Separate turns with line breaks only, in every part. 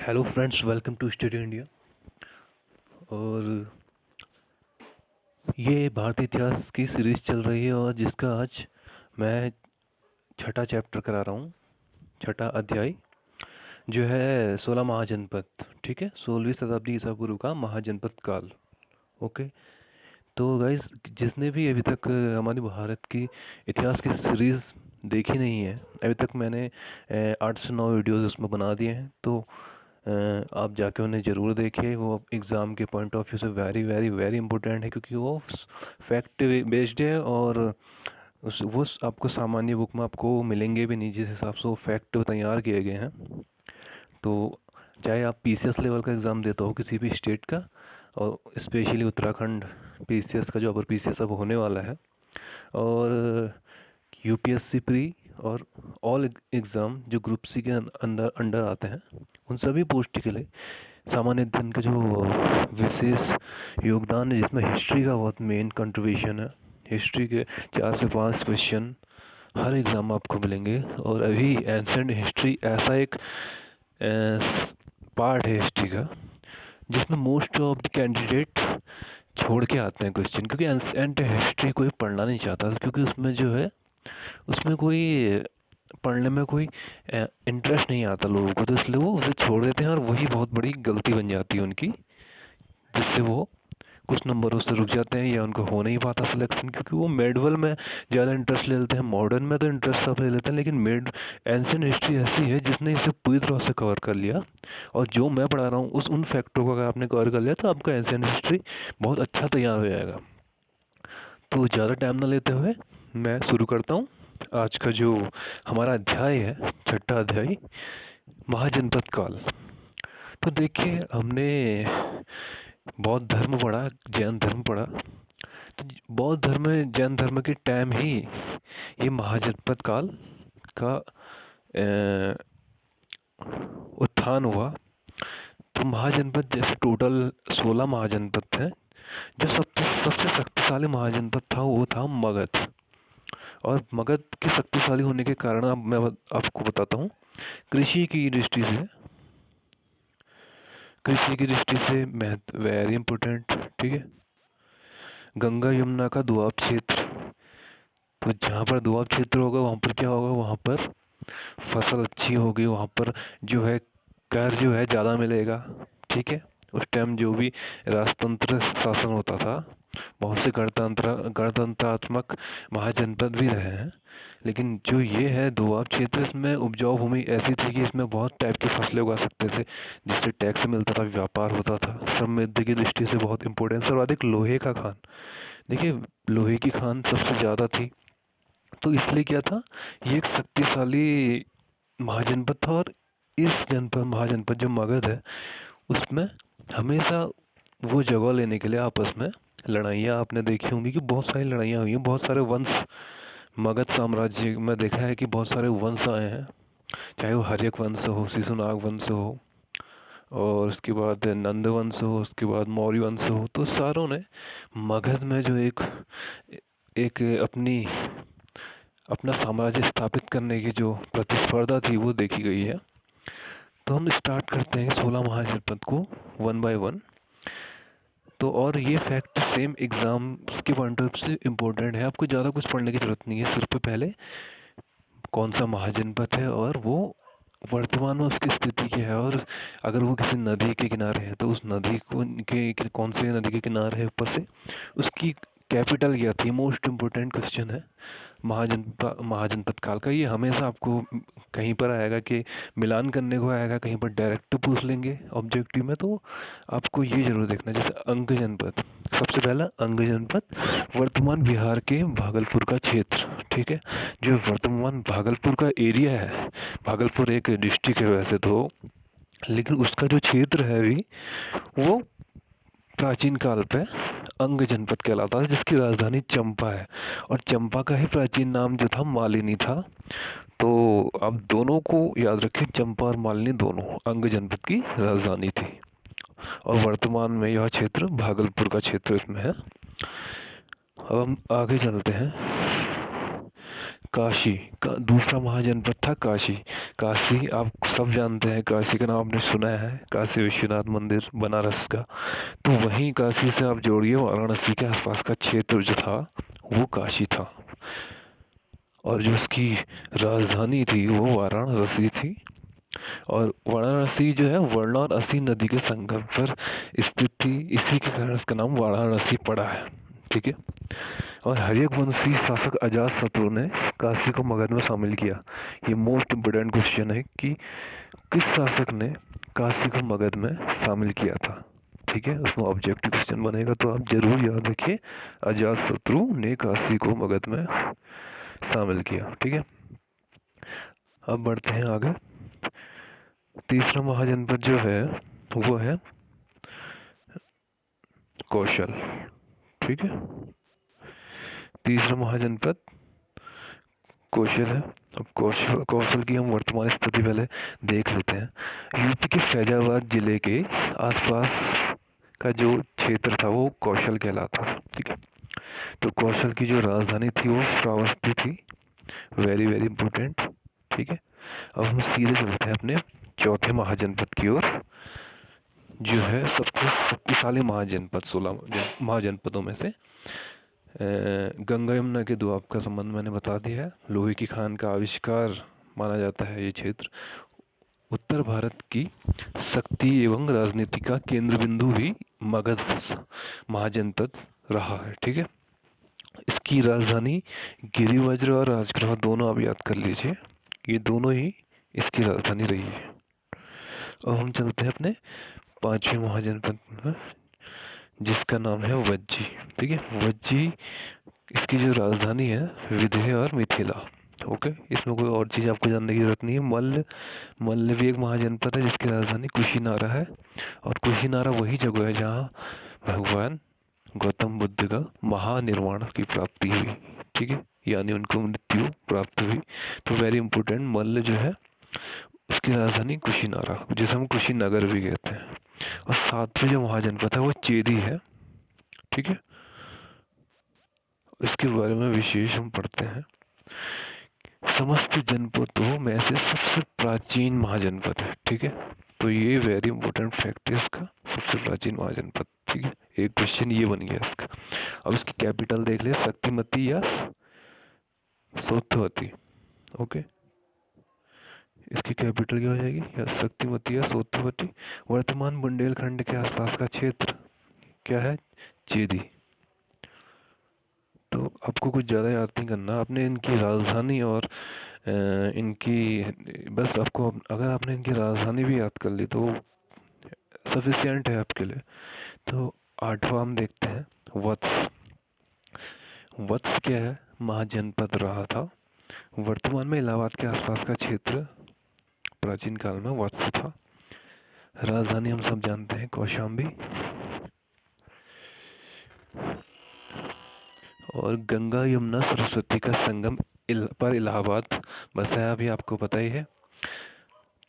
Hello friends, welcome to Study India. और ये भारतीय इतिहास की सीरीज़ चल रही है और जिसका आज मैं छठा चैप्टर करा रहा हूँ। छठा अध्याय जो है 16 महाजनपद। ठीक है, 16वीं शताब्दी ईसा पूर्व का महाजनपद काल। ओके। तो गाइस, जिसने भी अभी तक हमारी भारत की इतिहास की सीरीज़ देखी नहीं है, अभी तक मैंने 8 से 9 वीडियोज़ उसमें बना दिए हैं। तो आप जाके उन्हें ज़रूर देखिए। वो एग्ज़ाम के पॉइंट ऑफ व्यू से वेरी वेरी वेरी इंपॉर्टेंट है, क्योंकि वो फैक्ट बेस्ड है। और आपको सामान्य बुक में आपको मिलेंगे भी नहीं, जिस हिसाब से वो फैक्ट तैयार किए गए हैं। तो चाहे आप पीसीएस लेवल का एग्ज़ाम देते हो किसी भी स्टेट का, और स्पेशली उत्तराखंड पीसीएस का जो अपर पीसीएस अब होने वाला है, और यूपीएससी प्री और ऑल एग्ज़ाम जो ग्रुप सी के अंदर अंडर आते हैं, उन सभी पोस्ट के लिए सामान्य अध्ययन का जो विशेष योगदान है, जिसमें हिस्ट्री का बहुत मेन कंट्रीब्यूशन है। हिस्ट्री के 4 से 5 क्वेश्चन हर एग्ज़ाम में आपको मिलेंगे। और अभी एंसेंट हिस्ट्री ऐसा एक पार्ट है हिस्ट्री का, जिसमें मोस्ट ऑफ द कैंडिडेट छोड़ के आते हैं क्वेश्चन, क्योंकि एंसेंट हिस्ट्री कोई पढ़ना नहीं चाहता, क्योंकि उसमें जो है उसमें कोई पढ़ने में कोई इंटरेस्ट नहीं आता लोगों को, तो इसलिए वो उसे छोड़ देते हैं। और वही बहुत बड़ी गलती बन जाती है उनकी, जिससे वो कुछ नंबरों से रुक जाते हैं या उनको हो नहीं पाता सिलेक्शन, क्योंकि वो मेडवल में ज़्यादा इंटरेस्ट ले लेते हैं। मॉडर्न में तो इंटरेस्ट सब ले लेते हैं, लेकिन एंशियंट हिस्ट्री ऐसी है जिसने इसे पूरी तरह से कवर कर लिया। और जो मैं पढ़ा रहा हूँ उन फैक्टरों को अगर आपने कवर कर लिया, तो आपका एंशियंट हिस्ट्री बहुत अच्छा तैयार हो जाएगा। तो ज़्यादा टाइम ना लेते हुए मैं शुरू करता हूँ आज का जो हमारा अध्याय है, छठा अध्याय, महाजनपद काल। तो देखिए, हमने बौद्ध धर्म पढ़ा, जैन धर्म पढ़ा। तो बौद्ध धर्म जैन धर्म के टाइम ही ये महाजनपद काल का उत्थान हुआ। तो महाजनपद जैसे टोटल 16 महाजनपद थे। जो सबसे शक्तिशाली महाजनपद था वो था मगध। और मगध के शक्तिशाली होने के कारण अब मैं आपको बताता हूँ। कृषि की दृष्टि से महत्व वेरी इंपॉर्टेंट। ठीक है, गंगा यमुना का दोआब क्षेत्र। तो जहाँ पर दोआब क्षेत्र होगा वहाँ पर क्या होगा, वहाँ पर फसल अच्छी होगी, वहाँ पर जो है कर जो है ज़्यादा मिलेगा। ठीक है, उस टाइम जो भी राजतंत्र शासन होता था, बहुत से गणतंत्रात्मक महाजनपद भी रहे हैं, लेकिन जो ये है दोआब क्षेत्र, इसमें उपजाऊ भूमि ऐसी थी कि इसमें बहुत टाइप की फसलें उगा सकते थे, जिससे टैक्स मिलता था, व्यापार होता था। समृद्धि की दृष्टि से बहुत इंपॉर्टेंस। और अधिक लोहे का खान, देखिए लोहे की खान सबसे ज़्यादा थी। तो इसलिए क्या था, ये एक शक्तिशाली महाजनपद था। और इस जनपद महाजनपद जो मगध है, उसमें हमेशा वो जगह लेने के लिए आपस में लड़ाइयाँ आपने देखी होंगी, कि बहुत सारी लड़ाइयाँ हुई हैं। बहुत सारे वंश, मगध साम्राज्य में देखा है कि बहुत सारे वंश आए हैं, चाहे वो हर्यक वंश हो, शिशुनाग वंश हो, और उसके बाद नंद वंश हो, उसके बाद मौर्य वंश हो। तो सारों ने मगध में जो एक एक अपना साम्राज्य स्थापित करने की जो प्रतिस्पर्धा थी वो देखी गई है। तो हम स्टार्ट करते हैं 16 महाजनपद को वन बाय वन। तो और ये फैक्ट सेम एग्ज़ाम के पॉइंट ऑफ से इम्पोर्टेंट है, आपको ज़्यादा कुछ पढ़ने की ज़रूरत नहीं है। सिर्फ पहले कौन सा महाजनपद है और वो वर्तमान में उसकी स्थिति क्या है, और अगर वो किसी नदी के किनारे है तो उस नदी को कौन से नदी के किनारे है, ऊपर से उसकी कैपिटल क्या थी। मोस्ट इम्पोर्टेंट क्वेश्चन है महाजनपद काल का। ये हमेशा आपको कहीं पर आएगा कि मिलान करने को आएगा, कहीं पर डायरेक्ट पूछ लेंगे ऑब्जेक्टिव में। तो आपको ये जरूर देखना, जैसे अंग जनपद, सबसे पहला अंग जनपद वर्तमान बिहार के भागलपुर का क्षेत्र। ठीक है, जो वर्तमान भागलपुर का एरिया है, भागलपुर एक डिस्ट्रिक्ट है वैसे तो, लेकिन उसका जो क्षेत्र है अभी, वो प्राचीन काल पे अंग जनपद कहलाता है, जिसकी राजधानी चंपा है। और चंपा का ही प्राचीन नाम जो था मालिनी था। तो आप दोनों को याद रखें, चंपा और मालिनी दोनों अंग जनपद की राजधानी थी। और वर्तमान में यह क्षेत्र भागलपुर का क्षेत्र इसमें है। अब हम आगे चलते हैं। काशी का दूसरा महाजनपद था काशी। काशी आप सब जानते हैं, काशी का नाम आपने सुना है, काशी विश्वनाथ मंदिर बनारस का। तो वहीं काशी से आप जोड़िए वाराणसी के आसपास का क्षेत्र जो था वो काशी था, और जो उसकी राजधानी थी वो वाराणसी थी। और वाराणसी जो है वर्ण और असी नदी के संगम पर स्थित थी, इसी के कारण इसका नाम वाराणसी पड़ा है। ठीक है। और हर्यक वंशी शासक अजातशत्रु ने काशी को मगध में शामिल किया। ये मोस्ट इम्पोर्टेंट क्वेश्चन है कि किस शासक ने काशी को मगध में शामिल किया था। ठीक है, उसमें ऑब्जेक्टिव क्वेश्चन बनेगा, तो आप जरूर याद रखिए अजातशत्रु ने काशी को मगध में शामिल किया। ठीक है, अब बढ़ते हैं आगे। तीसरा महाजनपद जो है वो है कौशल। ठीक है, तीसरा महाजनपद कौशल है। अब कौशल कौशल की हम वर्तमान स्थिति पहले देख लेते हैं। यूपी के फैजाबाद जिले के आसपास का जो क्षेत्र था वो कौशल कहलाता था। ठीक है, तो कौशल की जो राजधानी थी वो श्रावस्ती थी। Very very important. ठीक है, अब हम सीधे चलते हैं अपने चौथे महाजनपद की ओर, जो है सबसे शक्तिशाली महाजनपद 16 महाजनपदों में से। गंगा यमुना के द्वीप का संबंध मैंने बता दिया है। लोहे की खान का आविष्कार माना जाता है ये क्षेत्र। उत्तर भारत की शक्ति एवं राजनीति का केंद्र बिंदु भी मगध महाजनपद रहा है। ठीक है, इसकी राजधानी गिरिवज्र और राजगृह दोनों आप याद कर लीजिए, ये दोनों ही इसकी राजधानी रही है। अब हम चलते हैं अपने पांचवें महाजनपद में, जिसका नाम है वज्जी। ठीक है, वज्जी इसकी जो राजधानी है विदेह और मिथिला। ओके, इसमें कोई और चीज़ आपको जानने की जरूरत नहीं है। मल्ल भी एक महाजनपद है जिसकी राजधानी कुशीनारा है, और कुशीनारा वही जगह है जहाँ भगवान गौतम बुद्ध का महानिर्वाण की प्राप्ति हुई। ठीक है, यानी उनको मृत्यु प्राप्त हुई। तो वेरी इंपॉर्टेंट, मल्ल जो है उसकी राजधानी कुशीनारा, जिसे हम कुशीनगर भी कहते हैं। और सातवें जो महाजनपद है वो चेदी है। ठीक है, इसके बारे में विशेष हम पढ़ते हैं। समस्त जनपदों में से सबसे प्राचीन महाजनपद है। ठीक है, तो ये वेरी इंपॉर्टेंट फैक्ट है इसका, सबसे प्राचीन महाजनपद। ठीक है, एक क्वेश्चन ये बन गया इसका। अब इसकी कैपिटल देख ले, शक्तिमती या सोत्थवती। ओके, इसकी कैपिटल क्या हो जाएगी, या शक्तिमती या सोत्थवती। वर्तमान बुंदेलखंड के आसपास का क्षेत्र क्या है, चेदी। तो आपको कुछ ज़्यादा याद नहीं करना, आपने इनकी राजधानी और इनकी बस आपको, अगर आपने इनकी राजधानी भी याद कर ली तो सफिशियंट है आपके लिए। तो आठवां हम देखते हैं वत्स। वत्स क्या है, महाजनपद रहा था। वर्तमान में इलाहाबाद के आसपास का क्षेत्र प्राचीन काल में वत्स था। राजधानी हम सब जानते हैं कौशाम्बी। और गंगा यमुना सरस्वती का संगम पर इलाहाबाद बसाया भी आपको पता ही है।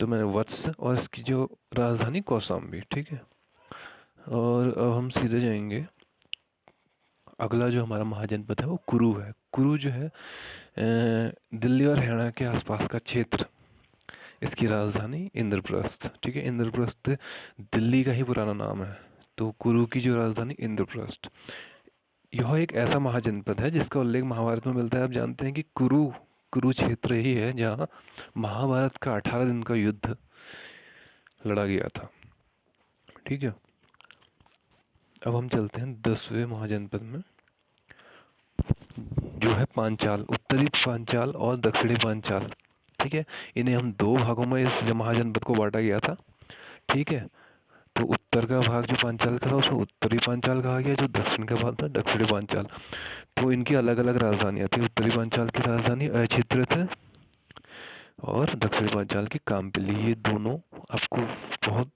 तो मैंने वत्स और इसकी जो राजधानी कौशाम्बी। ठीक है, और अब हम सीधे जाएंगे, अगला जो हमारा महाजनपद है वो कुरु है। कुरु जो है दिल्ली और हरियाणा के आसपास का क्षेत्र, इसकी राजधानी इंद्रप्रस्थ। ठीक है, इंद्रप्रस्थ दिल्ली का ही पुराना नाम है। तो कुरु की जो राजधानी इंद्रप्रस्थ। यह एक ऐसा महाजनपद है जिसका उल्लेख महाभारत में मिलता है। आप जानते हैं कि कुरुक्षेत्र ही है जहाँ महाभारत का 18 दिन का युद्ध लड़ा गया था। ठीक है, अब हम चलते हैं 10वें महाजनपद में, जो है पांचाल। उत्तरी पांचाल और दक्षिणी पांचाल। ठीक है, इन्हें हम दो भागों में इस महाजनपद को बांटा गया था। ठीक है, तो उत्तर का भाग जो पांचाल का था उसको उत्तरी पांचाल कहा गया, जो दक्षिण का भाग था दक्षिणी पांचाल। तो इनकी अलग अलग राजधानियाँ थी। उत्तरी पांचाल की राजधानी अछिद्र थे और दक्षिणी पांचाल की कामपिली। ये दोनों आपको बहुत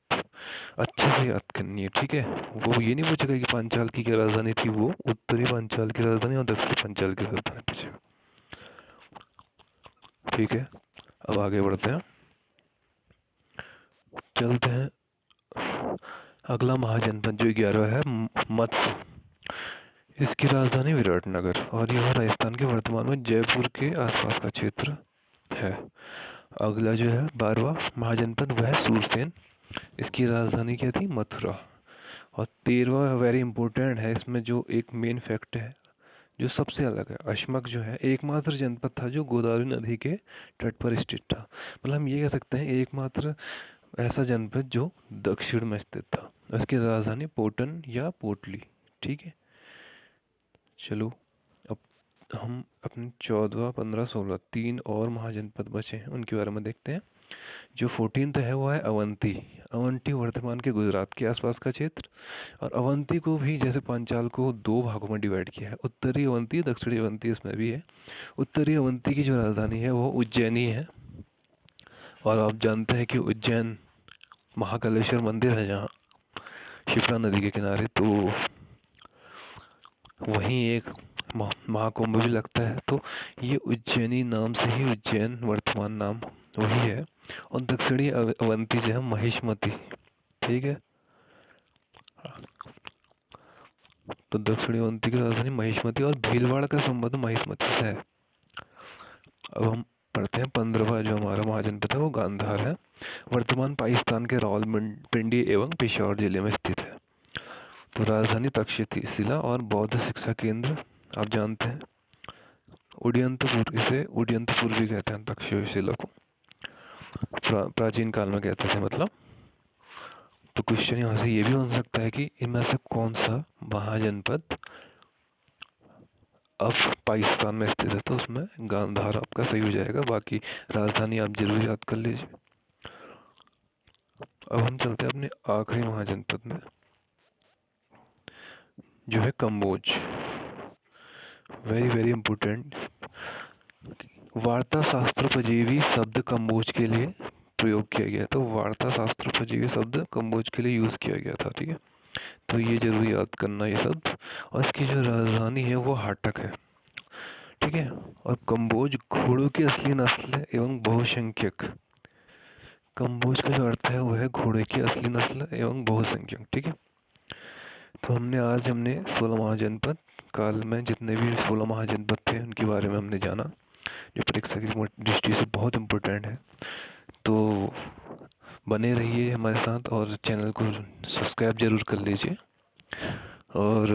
अच्छे से याद करनी है। ठीक है, वो ये नहीं पूछेगा कि पांचाल की क्या राजधानी थी, वो उत्तरी पांचाल की राजधानी और दक्षिणी पांचाल की राजधानी पूछेगा। ठीक है, अब आगे बढ़ते हैं, चलते हैं। अगला महाजनपद जो 11वां है मत्स्य। इसकी राजधानी विराटनगर और यह राजस्थान के वर्तमान में जयपुर के आसपास का क्षेत्र है। अगला जो है 12वां महाजनपद वह है सूरसेन। इसकी राजधानी क्या थी? मथुरा। और 13वां वेरी इंपॉर्टेंट है, इसमें जो एक मेन फैक्ट है जो सबसे अलग है, अशमक जो है एकमात्र जनपद था जो गोदावरी नदी के तट पर स्थित था। मतलब हम ये कह सकते हैं एकमात्र ऐसा जनपद जो दक्षिण में स्थित था। उसकी राजधानी पोटन या पोटली। ठीक है, चलो अब हम अपने 14, 15, 16 तीन और महाजनपद बचे हैं उनके बारे में देखते हैं। जो 14th है वो है अवंती। अवंती वर्तमान के गुजरात के आसपास का क्षेत्र। और अवंती को भी जैसे पांचाल को दो भागों में डिवाइड किया है, उत्तरी अवंती, दक्षिणी अवंती इसमें भी है। उत्तरी अवंती की जो राजधानी है वो उज्जैनी है। और आप जानते हैं कि उज्जैन महाकालेश्वर मंदिर है जहाँ शिप्रा नदी के किनारे, तो वहीं एक महाकुंभ भी लगता है। तो ये उज्जैनी नाम से ही उज्जैन वर्तमान नाम वही है। और दक्षिणी अवंती जो है महिष्मती। ठीक है, तो दक्षिणी अवंती की राजधानी महिष्मती और भीलवाड़ा का संबंध महिष्मती से है। अब हम पढ़ते हैं 15वां जो हमारा महाजनपद है वो गांधार है। वर्तमान पाकिस्तान के रावलपिंडी एवं पेशावर जिले में स्थित है। तो राजधानी तक्षशिला और बौद्ध शिक्षा केंद्र आप जानते हैं। उड्यंतपुर, इसे उड्यंतपुर भी कहते हैं तक्षशिला को, प्राचीन काल में कहते थे मतलब। तो क्वेश्चन यहाँ से ये भी बन सकता है कि इनमें से कौन सा महाजनपद अब पाकिस्तान में स्थित है, तो उसमें गांधार आपका सही हो जाएगा। बाकी राजधानी आप जरूर याद कर लीजिए। अब हम चलते हैं अपने आखिरी महाजनपद में जो है कम्बोज। Very very important. वार्ता शास्त्रोपजीवी शब्द कम्बोज के लिए प्रयोग किया गया, तो वार्ता शास्त्रोपजीवी शब्द कम्बोज के लिए यूज़ किया गया था। ठीक है, तो ये जरूर याद करना ये शब्द। और इसकी जो राजधानी है वो हाटक है। ठीक है, और कम्बोज घोड़ों की असली नस्ल है एवं बहुसंख्यक। कम्बोज का जो अर्थ है वो है घोड़े की असली नस्ल एवं बहुसंख्यक। ठीक है, तो हमने 16 महाजनपद काल में जितने भी 16 महाजनपद थे उनके बारे में हमने जाना, जो परीक्षा की दृष्टि से बहुत इम्पोर्टेंट है। तो बने रहिए हमारे साथ और चैनल को सब्सक्राइब जरूर कर लीजिए। और